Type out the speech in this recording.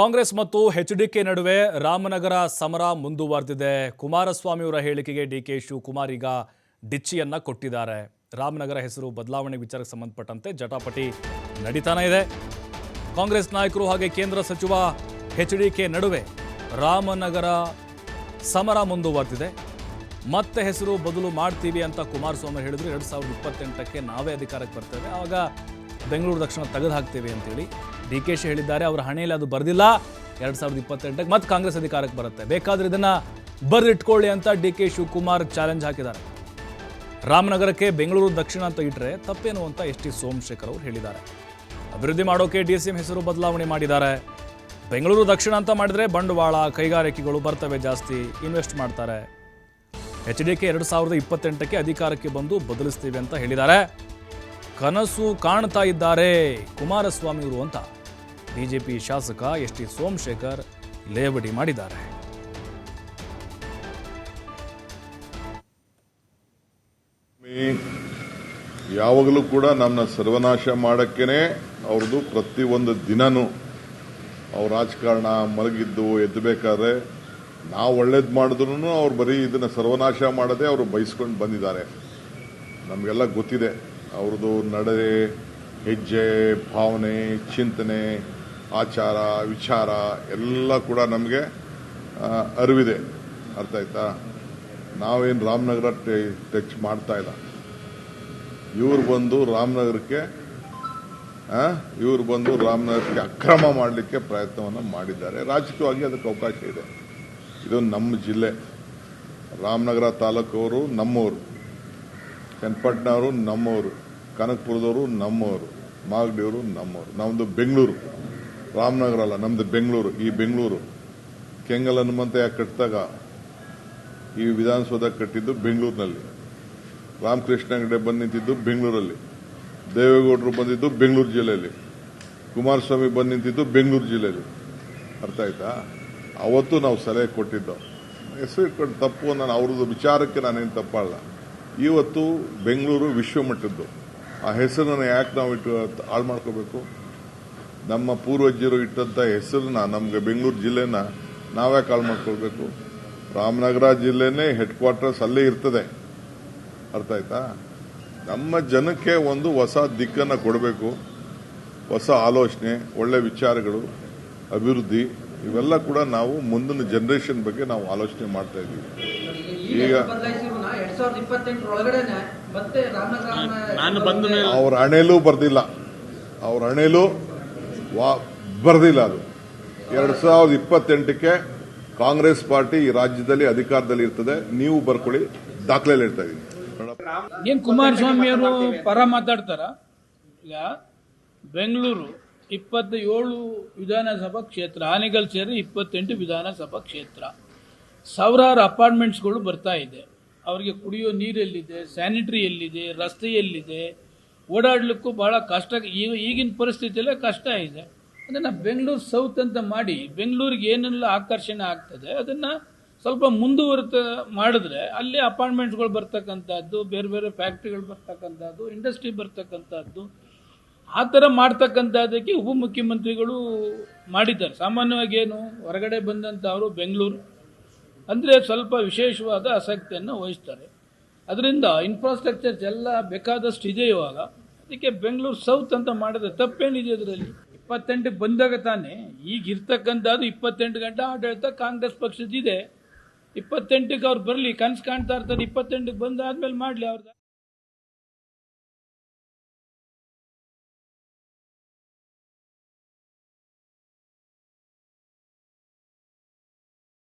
ಕಾಂಗ್ರೆಸ್ ಮತ್ತು ಎಚ್ಡಿಕೆ ನಡುವೆ ರಾಮನಗರ ಸಮರ ಮುಂದುವರೆದಿದೆ. ಕುಮಾರಸ್ವಾಮಿ ಅವರ ಹೇಳಿಕೆಗೆ ಡಿಕೆ ಶಿವಕುಮಾರ್ ಈಗ ಡಿಚ್ಚಿಯನ್ನ ಕೊಟ್ಟಿದ್ದಾರೆ. ರಾಮನಗರ ಹೆಸರು ಬದಲಾವಣೆ ವಿಚಾರಕ್ಕೆ ಸಂಬಂಧಪಟ್ಟಂತೆ ಜಟಾಪಟಿ ನಡೀತಾನೆ ಇದೆ. ಕಾಂಗ್ರೆಸ್ ನಾಯಕರು ಹಾಗೆ ಕೇಂದ್ರ ಸಚಿವ ಎಚ್ಡಿಕೆ ನಡುವೆ ರಾಮನಗರ ಸಮರ ಮುಂದುವರೆದಿದೆ. ಮತ್ತೆ ಹೆಸರು ಬದಲು ಮಾಡ್ತೀವಿ ಅಂತ ಕುಮಾರಸ್ವಾಮಿ ಹೇಳಿದ್ರು. 2028ಕ್ಕೆ ನಾವೇ ಅಧಿಕಾರಕ್ಕೆ ಬರ್ತೇವೆ, ಆವಾಗ ಬೆಂಗಳೂರು ದಕ್ಷಿಣ ತೆಗೆದು ಹಾಕ್ತೇವೆ ಅಂತೇಳಿ ಡಿಕೆಶಿ ಹೇಳಿದ್ದಾರೆ. ಅವರ ಹಣೆಯಲ್ಲಿ ಅದು ಬರೆದಿಲ್ಲ. 2028ಕ್ಕೆ ಮತ್ತೆ ಕಾಂಗ್ರೆಸ್ ಅಧಿಕಾರಕ್ಕೆ ಬರುತ್ತೆ, ಬೇಕಾದ್ರೆ ಇದನ್ನ ಬರೆದಿಟ್ಕೊಳ್ಳಿ ಅಂತ ಡಿಕೆ ಶಿವಕುಮಾರ್ ಚಾಲೆಂಜ್ ಹಾಕಿದ್ದಾರೆ. ರಾಮನಗರಕ್ಕೆ ಬೆಂಗಳೂರು ದಕ್ಷಿಣ ಅಂತ ಇಟ್ಟರೆ ತಪ್ಪೇನು ಅಂತ ಎಸ್.ಟಿ. ಸೋಮಶೇಖರ್ ಅವರು ಹೇಳಿದ್ದಾರೆ. ಅಭಿವೃದ್ಧಿ ಮಾಡೋಕೆ ಡಿಸಿಎಂ ಹೆಸರು ಬದಲಾವಣೆ ಮಾಡಿದ್ದಾರೆ. ಬೆಂಗಳೂರು ದಕ್ಷಿಣ ಅಂತ ಮಾಡಿದ್ರೆ ಬಂಡವಾಳ ಕೈಗಾರಿಕೆಗಳು ಬರ್ತವೆ, ಜಾಸ್ತಿ ಇನ್ವೆಸ್ಟ್ ಮಾಡ್ತಾರೆ. ಎಚ್ಡಿಕೆ 2028ಕ್ಕೆ ಅಧಿಕಾರಕ್ಕೆ ಬಂದು ಬದಲಿಸ್ತೀವಿ ಅಂತ ಹೇಳಿದ್ದಾರೆ. ಕನಸು ಕಾಣ್ತಾ ಇದ್ದಾರೆ ಕುಮಾರಸ್ವಾಮಿ ಅವರು ಅಂತ ಬಿಜೆಪಿ ಶಾಸಕ ಎಸ್.ಟಿ. ಸೋಮಶೇಖರ್ ಲೇವಡಿ ಮಾಡಿದ್ದಾರೆ. ಯಾವಾಗಲೂ ಕೂಡ ನಮ್ಮನ್ನ ಸರ್ವನಾಶ ಮಾಡಕ್ಕೇನೆ ಅವ್ರದ್ದು ಪ್ರತಿಯೊಂದು ದಿನನೂ ಅವ್ರ ರಾಜಕಾರಣ ಮಲಗಿದ್ದು ಎದ್ದಬೇಕಾದ್ರೆ ನಾವು ಒಳ್ಳೇದು ಮಾಡಿದ್ರು ಅವ್ರು ಬರೀ ಇದನ್ನ ಸರ್ವನಾಶ ಮಾಡದೆ ಅವರು ಬಯಸ್ಕೊಂಡು ಬಂದಿದ್ದಾರೆ. ನಮಗೆಲ್ಲ ಗೊತ್ತಿದೆ ಅವ್ರದ್ದು ನಡೆ, ಹೆಜ್ಜೆ, ಭಾವನೆ, ಚಿಂತನೆ, ಆಚಾರ, ವಿಚಾರ ಎಲ್ಲ ಕೂಡ ನಮಗೆ ಅರಿವಿದೆ. ಅರ್ಥ ಆಯ್ತಾ? ನಾವೇನು ರಾಮನಗರ ಟಚ್ ಮಾಡ್ತಾ ಇಲ್ಲ. ಇವ್ರು ಬಂದು ರಾಮನಗರಕ್ಕೆ ಅಕ್ರಮ ಮಾಡಲಿಕ್ಕೆ ಪ್ರಯತ್ನವನ್ನು ಮಾಡಿದ್ದಾರೆ. ರಾಜಕೀಯವಾಗಿ ಅದಕ್ಕೆ ಅವಕಾಶ ಇದೆ. ಇದು ನಮ್ಮ ಜಿಲ್ಲೆ. ರಾಮನಗರ ತಾಲೂಕವರು ನಮ್ಮವರು, ಚನ್ನಪಟ್ಟಣವರು ನಮ್ಮವರು, ಕನಕಪುರದವರು ನಮ್ಮವರು, ಮಾಗಡಿಯವರು ನಮ್ಮವರು. ನಮ್ಮದು ಬೆಂಗಳೂರು, ರಾಮನಗರ ಅಲ್ಲ, ನಮ್ಮದು ಬೆಂಗಳೂರು. ಈ ಬೆಂಗಳೂರು ಕೆಂಗಲ್ ಹನುಮಂತ ಯಾಕೆ ಕಟ್ಟಿದಾಗ ಈ ವಿಧಾನಸೌಧ ಕಟ್ಟಿದ್ದು ಬೆಂಗಳೂರಿನಲ್ಲಿ, ರಾಮಕೃಷ್ಣ ಹೆಗಡೆ ಬಂದು ನಿಂತಿದ್ದು ಬೆಂಗಳೂರಲ್ಲಿ, ದೇವೇಗೌಡರು ಬಂದಿದ್ದು ಬೆಂಗಳೂರು ಜಿಲ್ಲೆಯಲ್ಲಿ, ಕುಮಾರಸ್ವಾಮಿ ಬಂದು ನಿಂತಿದ್ದು ಬೆಂಗಳೂರು ಜಿಲ್ಲೆಯಲ್ಲಿ. ಅರ್ಥ ಆಯ್ತಾ? ಅವತ್ತು ನಾವು ಸಲಹೆ ಕೊಟ್ಟಿದ್ದು. ಹೆಸರು ಇಟ್ಕೊಂಡು ತಪ್ಪು, ನಾನು ಅವ್ರದ್ದು ವಿಚಾರಕ್ಕೆ ನಾನೇನು ತಪ್ಪಲ್ಲ. ಇವತ್ತು ಬೆಂಗಳೂರು ವಿಶ್ವಮಟ್ಟದ್ದು. ಆ ಹೆಸರನ್ನು ಯಾಕೆ ನಾವು ಹಾಳು ಮಾಡ್ಕೋಬೇಕು? ನಮ್ಮ ಪೂರ್ವಜರು ಇಟ್ಟಂತ ಹೆಸರನ್ನ, ನಮ್ಗೆ ಬೆಂಗಳೂರು ಜಿಲ್ಲೆನ ನಾವ್ಯಾಕೆ ಹಾಳು ಮಾಡ್ಕೊಳ್ಬೇಕು? ರಾಮನಗರ ಜಿಲ್ಲೆನೇ ಹೆಡ್ ಕ್ವಾರ್ಟರ್ಸ್ ಅಲ್ಲೇ ಇರ್ತದೆ. ಅರ್ಥ ಆಯ್ತಾ? ನಮ್ಮ ಜನಕ್ಕೆ ಒಂದು ಹೊಸ ದಿಕ್ಕನ್ನು ಕೊಡಬೇಕು, ಹೊಸ ಆಲೋಚನೆ, ಒಳ್ಳೆ ವಿಚಾರಗಳು, ಅಭಿವೃದ್ಧಿ, ಇವೆಲ್ಲ ಕೂಡ ನಾವು ಮುಂದಿನ ಜನರೇಷನ್ ಬಗ್ಗೆ ನಾವು ಆಲೋಚನೆ ಮಾಡ್ತಾ ಇದ್ದೀವಿ. ಈಗ ಅವ್ರ ಹಣೆಲೂ ಬರ್ದಿಲ್ಲ, ಅವ್ರ ಹಣೆಲೂ ಬರ್ದಿಲ್ಲ. ಅದು 2028ಕ್ಕೆ ಕಾಂಗ್ರೆಸ್ ಪಾರ್ಟಿ ಈ ರಾಜ್ಯದಲ್ಲಿ ಅಧಿಕಾರದಲ್ಲಿ ಇರ್ತದೆ. ನೀವು ಬರ್ಕೊಳ್ಳಿ, ದಾಖಲೆ ಹೇಳ್ತಾ ಇದ್ದೀನಿ. ಏನ್ ಕುಮಾರಸ್ವಾಮಿ ಅವರು ಪರ ಮಾತಾಡ್ತಾರ? ಈಗ ಬೆಂಗಳೂರು 27 ವಿಧಾನಸಭಾ ಕ್ಷೇತ್ರ, ಆನೆಗಲ್ ಸೇರಿ 28 ವಿಧಾನಸಭಾ ಕ್ಷೇತ್ರ, ಸಾವಿರಾರು ಅಪಾರ್ಟ್ಮೆಂಟ್ಸ್ಗಳು ಬರ್ತಾ ಇದೆ. ಅವರಿಗೆ ಕುಡಿಯೋ ನೀರೆಲ್ಲಿದೆ, ಸ್ಯಾನಿಟರಿ ಎಲ್ಲಿದೆ, ರಸ್ತೆ ಎಲ್ಲಿದೆ, ಓಡಾಡ್ಲಿಕ್ಕೂ ಬಹಳ ಕಷ್ಟ. ಈಗಿನ ಪರಿಸ್ಥಿತಿಯಲ್ಲೇ ಕಷ್ಟ ಇದೆ. ಅದನ್ನು ಬೆಂಗಳೂರು ಸೌತ್ ಅಂತ ಮಾಡಿ ಬೆಂಗಳೂರಿಗೆ ಏನೆಲ್ಲ ಆಕರ್ಷಣೆ ಆಗ್ತದೆ ಅದನ್ನು ಸ್ವಲ್ಪ ಮುಂದುವರಿತ ಮಾಡಿದ್ರೆ ಅಲ್ಲಿ ಅಪಾರ್ಟ್ಮೆಂಟ್ಸ್ಗಳು ಬರ್ತಕ್ಕಂಥದ್ದು, ಬೇರೆ ಬೇರೆ ಫ್ಯಾಕ್ಟ್ರಿಗಳು ಬರ್ತಕ್ಕಂಥದ್ದು, ಇಂಡಸ್ಟ್ರಿ ಬರ್ತಕ್ಕಂಥದ್ದು, ಆ ಥರ ಮಾಡ್ತಕ್ಕಂಥದ್ದಕ್ಕೆ ಉಪಮುಖ್ಯಮಂತ್ರಿಗಳು ಮಾಡಿದ್ದಾರೆ. ಸಾಮಾನ್ಯವಾಗಿ ಏನು ಹೊರಗಡೆ ಬಂದಂಥ ಅವರು ಬೆಂಗಳೂರು ಅಂದರೆ ಸ್ವಲ್ಪ ವಿಶೇಷವಾದ ಆಸಕ್ತಿಯನ್ನು ವಹಿಸ್ತಾರೆ. ಅದರಿಂದ ಇನ್ಫ್ರಾಸ್ಟ್ರಕ್ಚರ್ಸ್ ಎಲ್ಲ ಬೇಕಾದಷ್ಟು ಇದೆ ಇವಾಗ. ಅದಕ್ಕೆ ಬೆಂಗಳೂರು ಸೌತ್ ಅಂತ ಮಾಡಿದ್ರೆ ತಪ್ಪೇನಿದೆ ಅದರಲ್ಲಿ? 28ಕ್ಕೆ ಬಂದಾಗ ತಾನೇ. ಈಗ ಇರ್ತಕ್ಕಂಥದ್ದು 28 ಗಂಟೆ ಆಡಳಿತ ಕಾಂಗ್ರೆಸ್ ಪಕ್ಷದಿದೆ. 28ಕ್ಕೆ ಅವ್ರು ಬರಲಿ, ಕನಸು ಕಾಣ್ತಾ ಇರ್ತಾರೆ. 28ಕ್ಕೆ ಬಂದಾದ್ಮೇಲೆ ಮಾಡಲಿ ಅವ್ರದ್ದು.